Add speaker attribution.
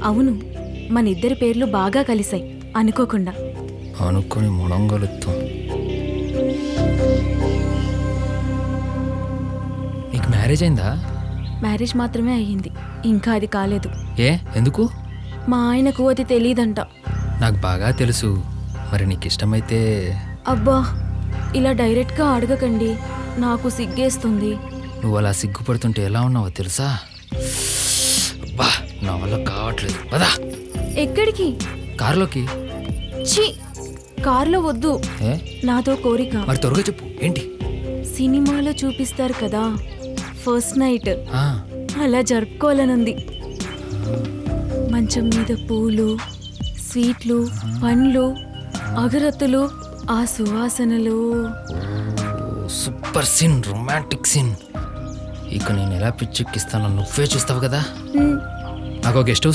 Speaker 1: అవును, మన ఇద్దరి పేర్లు బాగా కలిసాయి అనుకోకుండా.
Speaker 2: అనుకుని మునంగలుస్తాం. నీకు మ్యారేజ్ అయిందా?
Speaker 1: మ్యారేజ్ మాత్రమే అయ్యింది, ఇంకా అది కాలేదు.
Speaker 2: ఏ ఎందుకు?
Speaker 1: మా ఆయనకు అది తెలీదంట.
Speaker 2: నాకు బాగా తెలుసు. మరి నీకు ఇష్టమైతే?
Speaker 1: అబ్బా, ఇలా డైరెక్ట్గా అడగకండి, నాకు సిగ్గేస్తుంది.
Speaker 2: నువ్వు అలా సిగ్గుపడుతుంటే ఎలా ఉన్నావో తెలుసా? అబ్బా, నా వల్ల కావట్లేదు. పదా
Speaker 1: ఎక్కడికి?
Speaker 2: కారులోకి.
Speaker 1: ఛీ, కార్లో వద్దు,
Speaker 2: ఏ
Speaker 1: నాతో కోరిక.
Speaker 2: మరి త్వరగా చెప్పు, ఏంటి?
Speaker 1: సినిమాలో చూపిస్తారు కదా, ఫస్ట్ నైట్
Speaker 2: ఆ,
Speaker 1: అలా జరుపుకోవాలనుంది. మంచం మీద పూలు, స్వీట్లు, పండ్లు, అగరత్తులు, ఆ సువాసనలు.
Speaker 2: Super scene, romantic scene. ఇక నేను ఎలా పిచ్చెక్కిస్తానో నువ్వే చూస్తావు కదా.
Speaker 1: హ్మ్,
Speaker 2: నాకు ఒక గెస్ట్